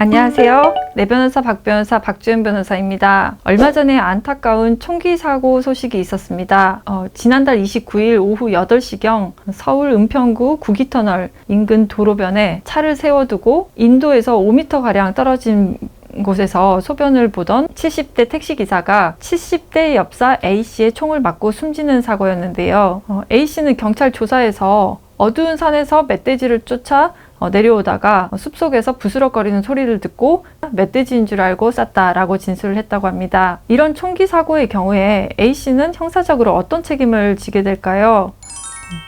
안녕하세요. 내 변호사 박 변호사 박주연 변호사입니다. 얼마 전에 안타까운 총기 사고 소식이 있었습니다. 지난달 29일 오후 8시경 서울 은평구 구기터널 인근 도로변에 차를 세워두고 인도에서 5m가량 떨어진 곳에서 소변을 보던 70대 택시기사가 70대 엽사 A씨의 총을 맞고 숨지는 사고였는데요. A씨는 경찰 조사에서 어두운 산에서 멧돼지를 쫓아 내려오다가 숲속에서 부스럭거리는 소리를 듣고 멧돼지인 줄 알고 쐈다라고 진술을 했다고 합니다. 이런 총기 사고의 경우에 A씨는 형사적으로 어떤 책임을 지게 될까요?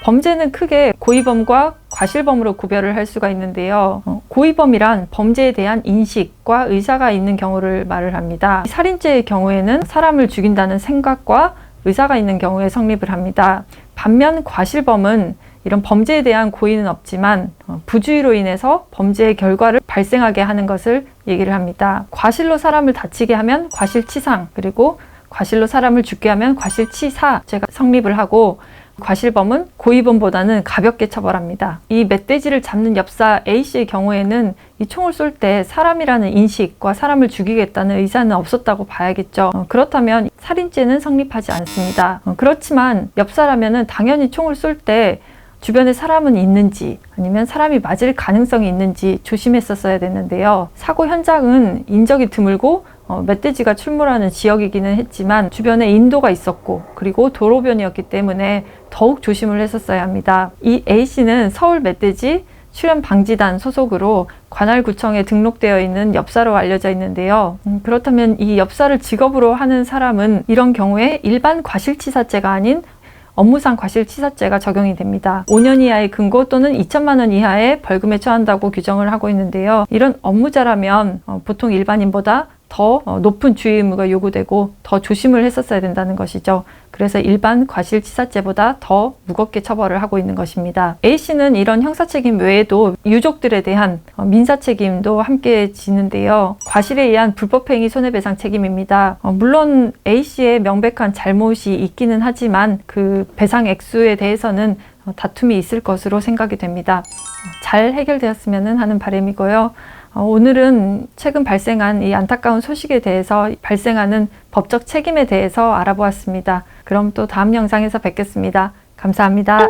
범죄는 크게 고의범과 과실범으로 구별을 할 수가 있는데요. 고의범이란 범죄에 대한 인식과 의사가 있는 경우를 말을 합니다. 살인죄의 경우에는 사람을 죽인다는 생각과 의사가 있는 경우에 성립을 합니다. 반면 과실범은 이런 범죄에 대한 고의는 없지만 부주의로 인해서 범죄의 결과를 발생하게 하는 것을 얘기를 합니다. 과실로 사람을 다치게 하면 과실치상, 그리고 과실로 사람을 죽게 하면 과실치사죄가 성립을 하고, 과실범은 고의범보다는 가볍게 처벌합니다. 이 멧돼지를 잡는 엽사 A씨의 경우에는 이 총을 쏠 때 사람이라는 인식과 사람을 죽이겠다는 의사는 없었다고 봐야겠죠. 그렇다면 살인죄는 성립하지 않습니다. 그렇지만 엽사라면은 당연히 총을 쏠 때 주변에 사람은 있는지 아니면 사람이 맞을 가능성이 있는지 조심했었어야 됐는데요. 사고 현장은 인적이 드물고 멧돼지가 출몰하는 지역이기는 했지만 주변에 인도가 있었고 그리고 도로변이었기 때문에 더욱 조심을 했었어야 합니다. 이 A씨는 서울 멧돼지 출현방지단 소속으로 관할구청에 등록되어 있는 엽사로 알려져 있는데요. 그렇다면 이 엽사를 직업으로 하는 사람은 이런 경우에 일반 과실치사죄가 아닌 업무상 과실치사죄가 적용이 됩니다. 5년 이하의 금고 또는 2천만 원 이하의 벌금에 처한다고 규정을 하고 있는데요. 이런 업무자라면 보통 일반인보다 더 높은 주의 의무가 요구되고 더 조심을 했었어야 된다는 것이죠. 그래서 일반 과실치사죄보다 더 무겁게 처벌을 하고 있는 것입니다. A씨는 이런 형사책임 외에도 유족들에 대한 민사책임도 함께 지는데요. 과실에 의한 불법행위 손해배상 책임입니다. 물론 A씨의 명백한 잘못이 있기는 하지만 그 배상 액수에 대해서는 다툼이 있을 것으로 생각이 됩니다. 잘 해결되었으면 하는 바람이고요. 오늘은 최근 발생한 이 안타까운 소식에 대해서 발생하는 법적 책임에 대해서 알아보았습니다. 그럼 또 다음 영상에서 뵙겠습니다. 감사합니다.